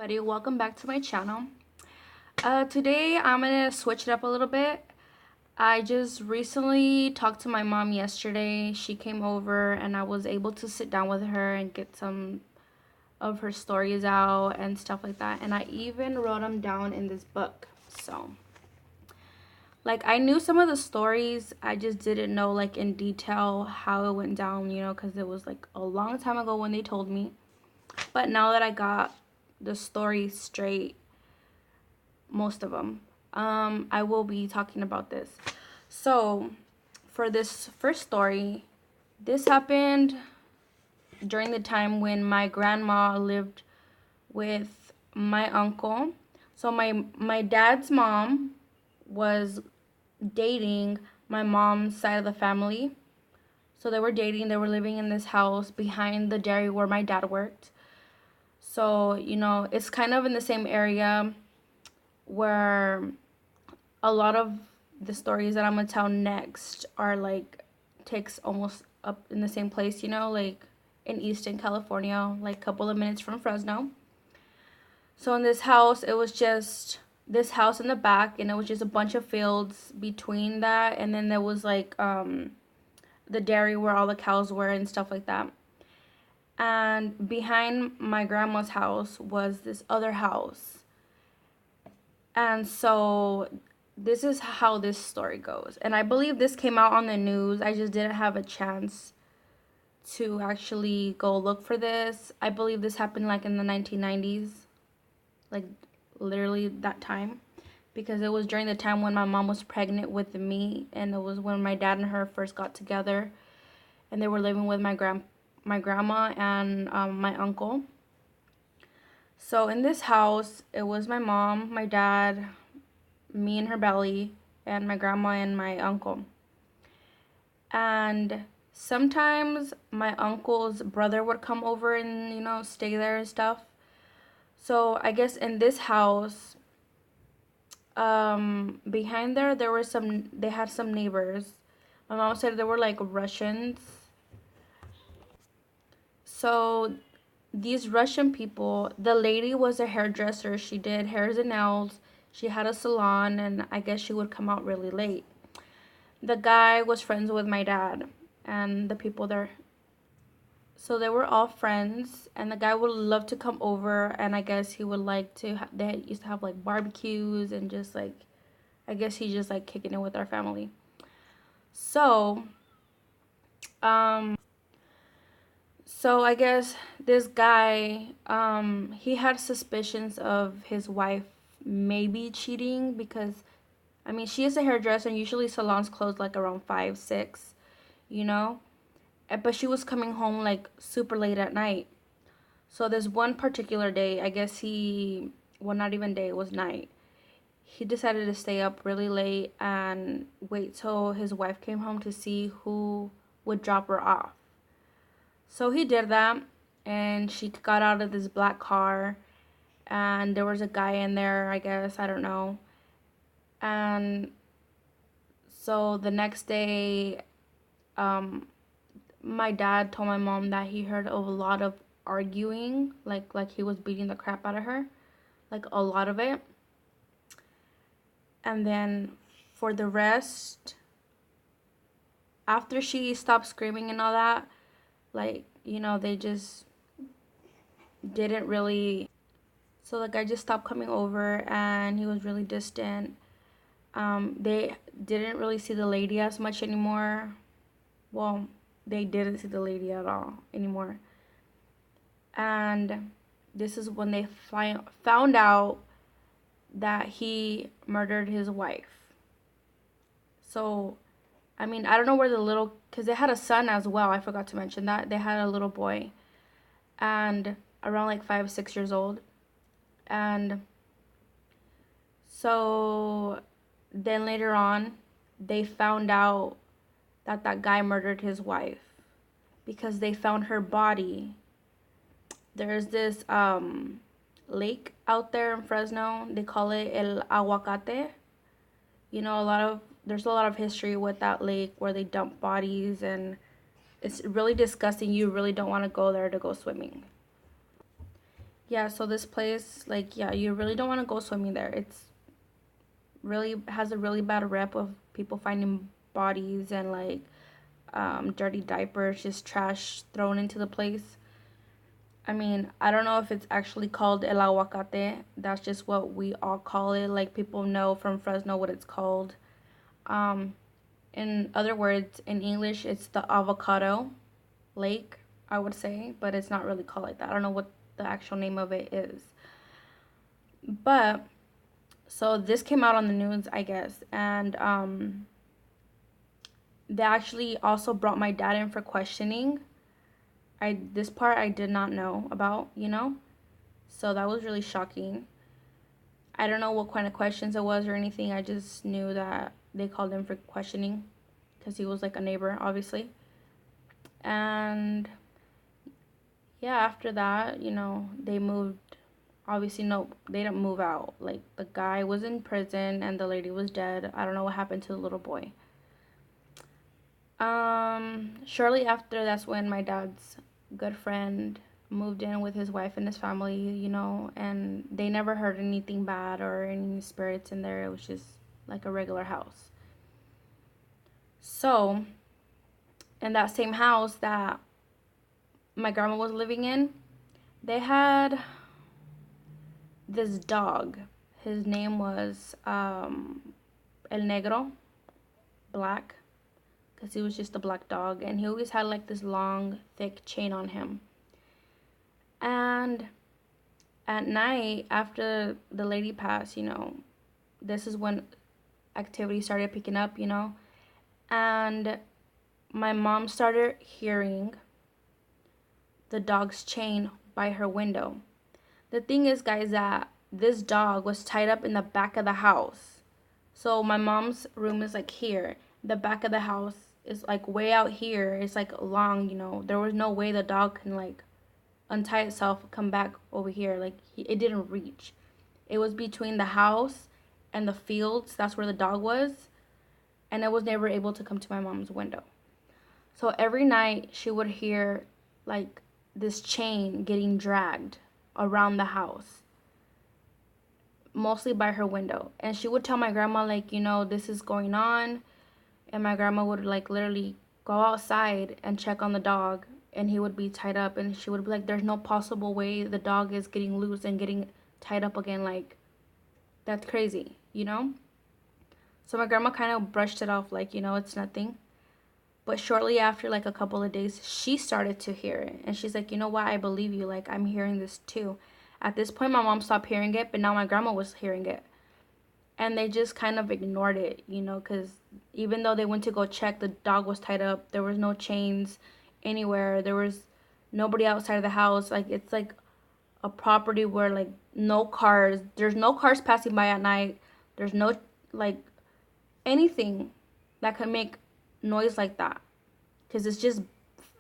everybody, welcome back to my channel. Today I'm gonna switch it up a little bit. I just recently talked to my mom yesterday. She came over and I was able to sit down with her and get some of her stories out and stuff like that, and I even wrote them down in this book. So like, I knew some of the stories, I just didn't know like in detail how it went down, because it was like a long time ago when they told me. But now that I got the story straight, most of them, I will be talking about this. So for this first story, this happened during the time when my grandma lived with my uncle. So my dad's mom was dating my mom's side of the family. So they were dating, they were living in this house behind the dairy where my dad worked. So, it's kind of in the same area where a lot of the stories that I'm gonna tell next are like takes almost up in the same place, like in Easton, California, like a couple of minutes from Fresno. So in this house, it was just this house in the back, and it was just a bunch of fields between that, and then there was like the dairy where all the cows were and stuff like that. And behind my grandma's house was this other house. And so this is how this story goes. And I believe this came out on the news. I just didn't have a chance to actually go look for this. I believe this happened like in the 1990s, like literally that time, because it was during the time when my mom was pregnant with me, and it was when my dad and her first got together, and they were living with my grandma and my uncle. So in this house, it was my mom, my dad, me and her belly, and my grandma and my uncle. And sometimes my uncle's brother would come over and, stay there and stuff. So I guess in this house, behind there were they had some neighbors. My mom said they were like Russians. So these Russian people, the lady was a hairdresser. She did hairs and nails. She had a salon, and I guess she would come out really late. The guy was friends with my dad and the people there. So they were all friends, and the guy would love to come over, and I guess he would like to, they used to have like barbecues and just like, I guess he just like kicking it with our family. So, um, so I guess this guy, he had suspicions of his wife maybe cheating because, I mean, she is a hairdresser and usually salons close like around 5, 6, you know? But she was coming home like super late at night. So this one particular day, I guess well, not even day, it was night. He decided to stay up really late and wait till his wife came home to see who would drop her off. So he did that, and she got out of this black car, and there was a guy in there, I guess, I don't know. And so the next day, um, my dad told my mom that he heard of a lot of arguing, like he was beating the crap out of her, like a lot of it. And then for the rest, after she stopped screaming and all that, like, they just didn't really. So the guy just stopped coming over, and he was really distant. They didn't really see the lady as much anymore. Well, they didn't see the lady at all anymore. And this is when they found out that he murdered his wife. So, I mean, I don't know where because they had a son as well. I forgot to mention that. They had a little boy, and around like 5, 6 years old. And so then later on, they found out that that guy murdered his wife because they found her body. There's this lake out there in Fresno. They call it El Aguacate. There's a lot of history with that lake where they dump bodies, and it's really disgusting. You really don't want to go there to go swimming. Yeah, so this place, like, yeah, you really don't want to go swimming there. It's really has a really bad rep of people finding bodies and like dirty diapers, just trash thrown into the place. I mean, I don't know if it's actually called El Aguacate. That's just what we all call it. Like, people know from Fresno what it's called. Um, in other words, in English, it's the avocado lake, I would say, but it's not really called like that. I don't know what the actual name of it is. But so this came out on the news, I guess, and they actually also brought my dad in for questioning. I this part I did not know about, you know? So that was really shocking. I don't know what kind of questions it was or anything. I just knew that they called him for questioning because he was like a neighbor, obviously. And yeah, after that, they moved. Obviously, no, they didn't move out. Like, the guy was in prison and the lady was dead. I don't know what happened to the little boy. Shortly after, that's when my dad's good friend moved in with his wife and his family, and they never heard anything bad or any spirits in there. It was just like a regular house. So, in that same house that my grandma was living in, they had this dog. His name was El Negro, black, because he was just a black dog, and he always had like this long, thick chain on him. And at night, after the lady passed, this is when activity started picking up, and my mom started hearing the dog's chain by her window. The thing is, guys, that this dog was tied up in the back of the house. So my mom's room is like here. The back of the house is like way out here. It's like long, There was no way the dog can like untie itself, come back over here. Like, it didn't reach. It was between the house and the fields. That's where the dog was. And it was never able to come to my mom's window. So every night she would hear like this chain getting dragged around the house, mostly by her window. And she would tell my grandma, like, this is going on. And my grandma would like literally go outside and check on the dog, and he would be tied up, and she would be like, there's no possible way the dog is getting loose and getting tied up again. Like, that's crazy. So my grandma kind of brushed it off, like, it's nothing. But shortly after, like a couple of days, she started to hear it. And she's like, you know what? I believe you. Like, I'm hearing this too. At this point, my mom stopped hearing it, but now my grandma was hearing it. And they just kind of ignored it, because even though they went to go check, the dog was tied up. There was no chains anywhere. There was nobody outside of the house. Like, it's like a property where, like, there's no cars passing by at night. There's no, like, anything that could make noise like that, because it's just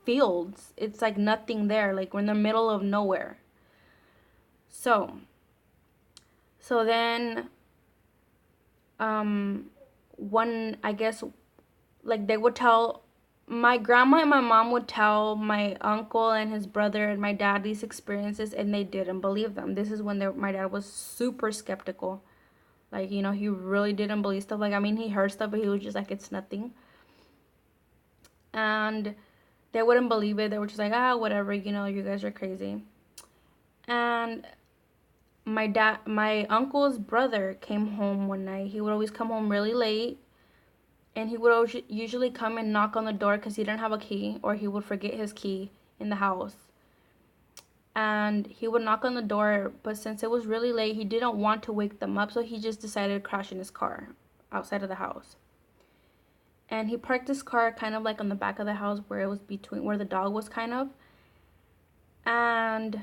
fields. It's like nothing there. Like, we're in the middle of nowhere. So then um one, I guess, like, they would tell my grandma and my mom would tell my uncle and his brother and my dad these experiences, and they didn't believe them. This is when my dad was super skeptical. Like, he really didn't believe stuff. Like, I mean, he heard stuff, but he was just like, it's nothing. And they wouldn't believe it. They were just like, whatever, you guys are crazy. And my uncle's brother came home one night. He would always come home really late, and he would always usually come and knock on the door because he didn't have a key, or he would forget his key in the house. And he would knock on the door, but since it was really late, he didn't want to wake them up, so he just decided to crash in his car outside of the house. And he parked his car kind of like on the back of the house where it was between where the dog was kind of. And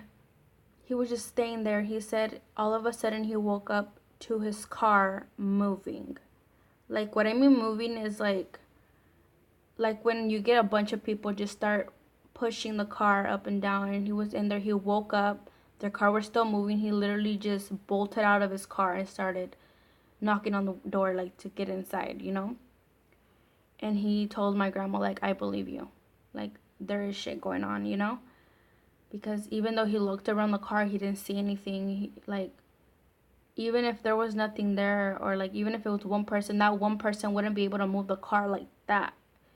he was just staying there. He said all of a sudden he woke up to his car moving. Like, what I mean moving is like when you get a bunch of people just start pushing the car up and down, and he was in there. He woke up, their car was still moving. He literally just bolted out of his car and started knocking on the door, like, to get inside. And he told my grandma, like, I believe you. Like, there is shit going on. because even though he looked around the car, he didn't see anything. Like, even if there was nothing there, or like even if it was one person, that one person wouldn't be able to move the car like that.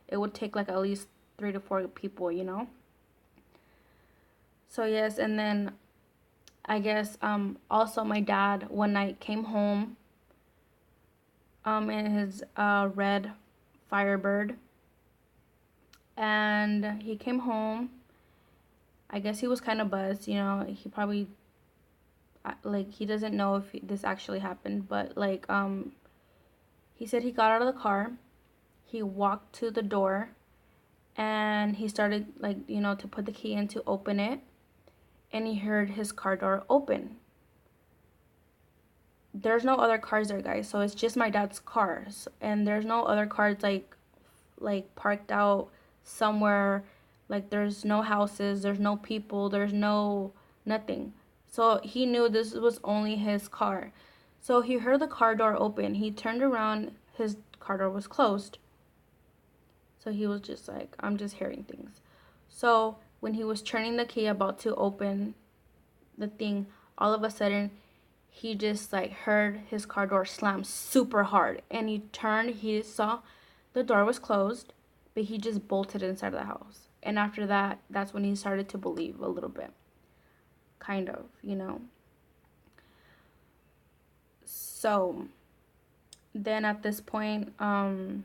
It would take like at least 3 to 4 people, you know. So yes, and then I guess also my dad one night came home in his red Firebird, and he came home. I guess he was kind of buzzed, you know. He probably like he doesn't know if this actually happened, but like he said he got out of the car, he walked to the door, and he started, like, you know, to put the key in to open it, and he heard his car door open. There's no other cars there, guys, so it's just my dad's cars, and there's no other cars like parked out somewhere. Like, there's no houses, there's no people, there's no nothing. So he knew this was only his car. So he heard the car door open. He turned around, his car door was closed. So he was just like, I'm just hearing things. So when he was turning the key about to open the thing, all of a sudden he just like heard his car door slam super hard, and he turned, he saw the door was closed, but he just bolted inside the house. And after that, that's when he started to believe a little bit, kind of, you know. So then at this point, in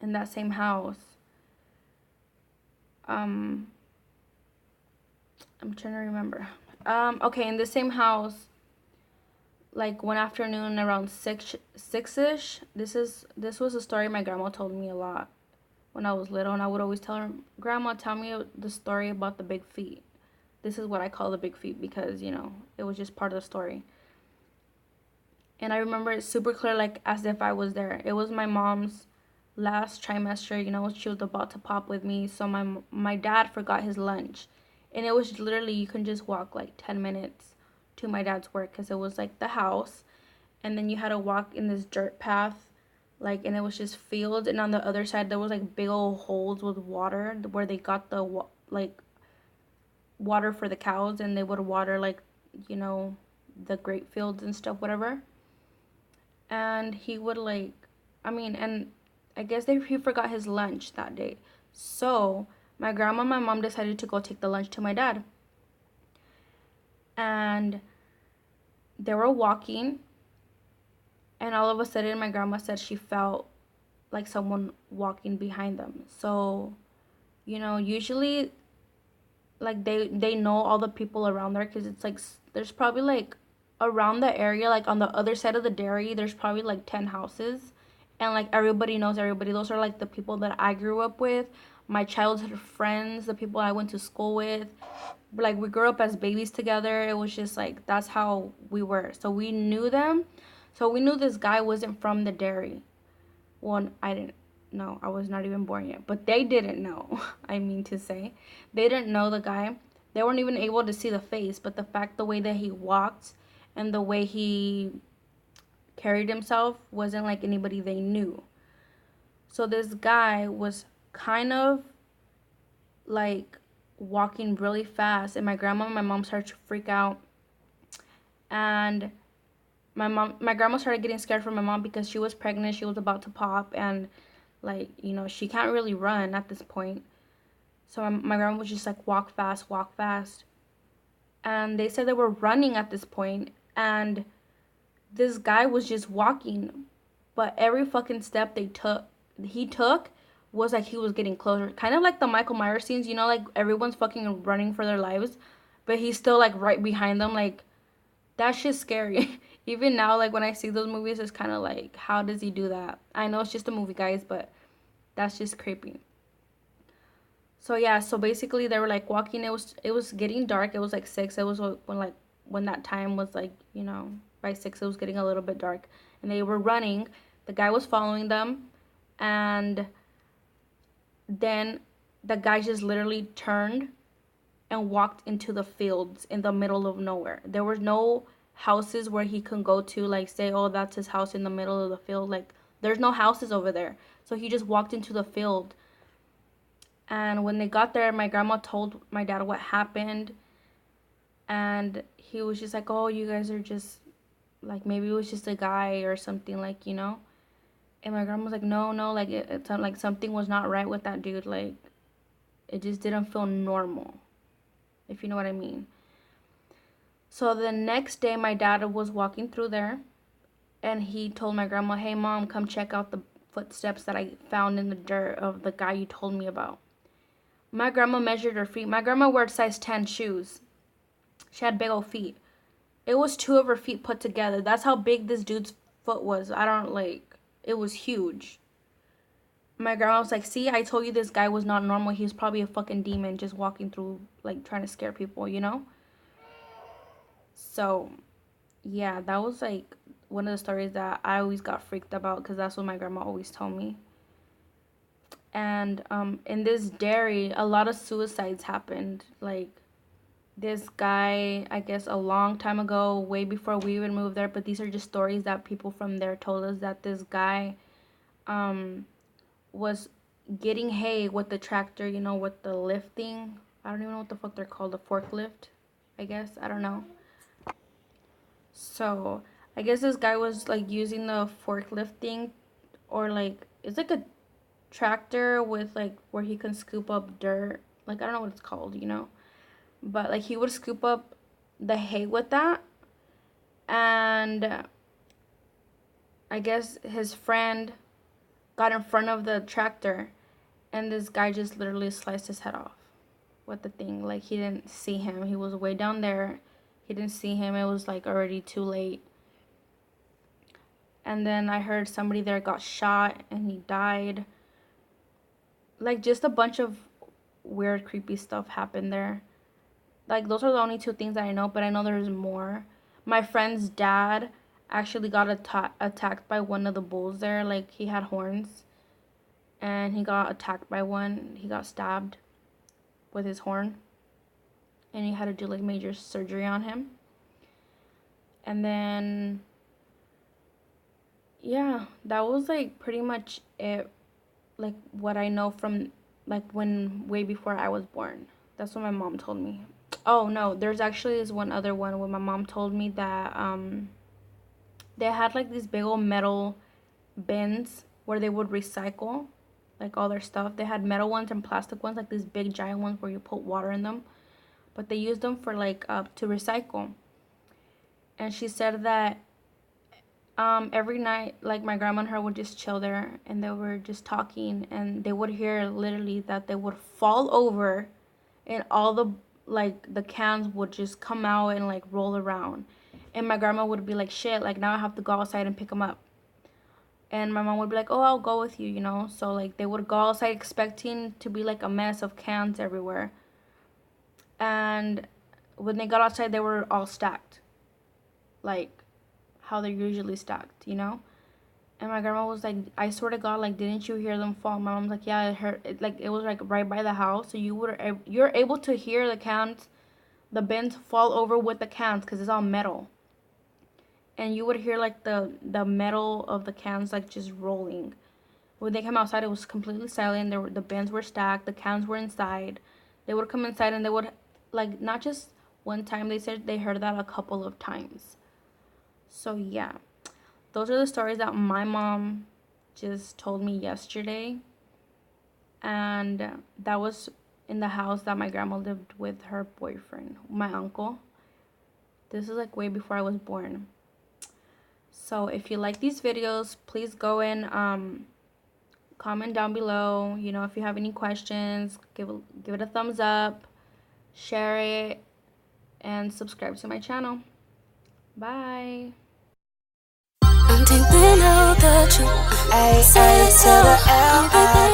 that same house, um I'm trying to remember. Okay, in the same house, like one afternoon around six-ish. This was a story my grandma told me a lot when I was little, and I would always tell her, "Grandma, tell me the story about the big feet." This is what I call the big feet because, you know, it was just part of the story. And I remember it super clear, like as if I was there. It was my mom's last trimester, you know, she was about to pop with me. So my dad forgot his lunch. And it was literally, you can just walk like 10 minutes to my dad's work, because it was like the house. And then you had to walk in this dirt path, like, and it was just fields. And on the other side, there was like big old holes with water where they got the, like, water for the cows. And they would water, like, you know, the grape fields and stuff, whatever. And he would like, I mean, and I guess he forgot his lunch that day. So my grandma and my mom decided to go take the lunch to my dad. And they were walking, and all of a sudden my grandma said she felt like someone walking behind them. So, you know, usually like they know all the people around there, because it's like there's probably like around the area, like on the other side of the dairy, there's probably like 10 houses, and like everybody knows everybody. Those are like the people that I grew up with, my childhood friends, the people I went to school with. Like, we grew up as babies together. It was just like, that's how we were, so we knew them. So we knew this guy wasn't from the dairy. Well, I didn't know, I was not even born yet, but they didn't know. I mean to say, they didn't know the guy. They weren't even able to see the face, but the fact, the way that he walked and the way he carried himself wasn't like anybody they knew. So this guy was kind of like walking really fast, and my grandma and my mom started to freak out. And my grandma started getting scared for my mom because she was pregnant, she was about to pop, and like, you know, she can't really run at this point. So my grandma was just like, walk fast, walk fast. And they said they were running at this point, and this guy was just walking, but every fucking step he took was like he was getting closer, kind of like the Michael Myers scenes, you know, like everyone's fucking running for their lives, but he's still like right behind them. Like, that's just scary. Even now, like when I see those movies, it's kind of like, how does he do that? I know it's just a movie, guys, but that's just creepy. So yeah, so basically they were like walking. It was getting dark. It was like 6. It was when that time was like, you know, by 6 it was getting a little bit dark, and they were running. The guy was following them, and then the guy just literally turned and walked into the fields in the middle of nowhere. There were no houses where he can go to, like, say, oh, that's his house in the middle of the field. Like, there's no houses over there. So he just walked into the field. And when they got there, my grandma told my dad what happened. And he was just like, oh, you guys are just, like, maybe it was just a guy or something, like, you know? And my grandma was like, no, no, like, it's like something was not right with that dude. Like, it just didn't feel normal, if you know what I mean. So the next day, my dad was walking through there, and he told my grandma, hey, Mom, come check out the footsteps that I found in the dirt of the guy you told me about. My grandma measured her feet. My grandma wore size 10 shoes. She had big old feet. It was two of her feet put together. That's how big this dude's foot was. It was huge. My grandma was like, see, I told you this guy was not normal. He was probably a fucking demon just walking through, like, trying to scare people, you know? So, yeah, that was, like, one of the stories that I always got freaked about because that's what my grandma always told me. And in this dairy, a lot of suicides happened. Like, this guy, I guess a long time ago, way before we even moved there, but these are just stories that people from there told us, that this guy was getting hay with the tractor, you know, with the lifting. I don't even know what the fuck they're called, the forklift, I guess. I don't know. So, I guess this guy was, like, using the forklift thing, or, like, it's like a tractor with, like, where he can scoop up dirt. Like, I don't know what it's called, you know? But, like, he would scoop up the hay with that. And I guess his friend got in front of the tractor, and this guy just literally sliced his head off with the thing. Like, he didn't see him. He was way down there. He didn't see him. It was, like, already too late. And then I heard somebody there got shot and he died. Like, just a bunch of weird, creepy stuff happened there. Like, those are the only two things that I know, but I know there's more. My friend's dad actually got attacked by one of the bulls there. Like, he had horns, and he got attacked by one. He got stabbed with his horn, and he had to do, like, major surgery on him. And then, yeah, that was, like, pretty much it. Like, what I know from, like, way before I was born. That's what my mom told me. Oh, no, there's actually is one other one where my mom told me that they had, like, these big old metal bins where they would recycle, like, all their stuff. They had metal ones and plastic ones, like these big giant ones where you put water in them. But they used them for, like, to recycle. And she said that every night, like, my grandma and her would just chill there, and they were just talking, and they would hear literally that they would fall over, and all the, like, the cans would just come out and, like, roll around. And my grandma would be like, shit, like, now I have to go outside and pick them up. And my mom would be like, oh, I'll go with you, you know? So, like, they would go outside expecting to be, like, a mess of cans everywhere. And when they got outside, they were all stacked. Like, how they're usually stacked, you know? And my grandma was like, I swear to God, like, didn't you hear them fall? My mom's like, yeah, I heard it. Like, it was, like, right by the house. So you're able to hear the cans, the bins fall over with the cans because it's all metal. And you would hear, like, the metal of the cans, like, just rolling. When they came outside, it was completely silent. The bins were stacked. The cans were inside. They would come inside, and they would, like, not just one time. They said they heard that a couple of times. So, yeah. Those are the stories that my mom just told me yesterday. And that was in the house that my grandma lived with her boyfriend, my uncle. This is, like, way before I was born. So if you like these videos, please go and comment down below. You know, if you have any questions, give it a thumbs up, share it, and subscribe to my channel. Bye. I'm deep in all the truth. A to the L.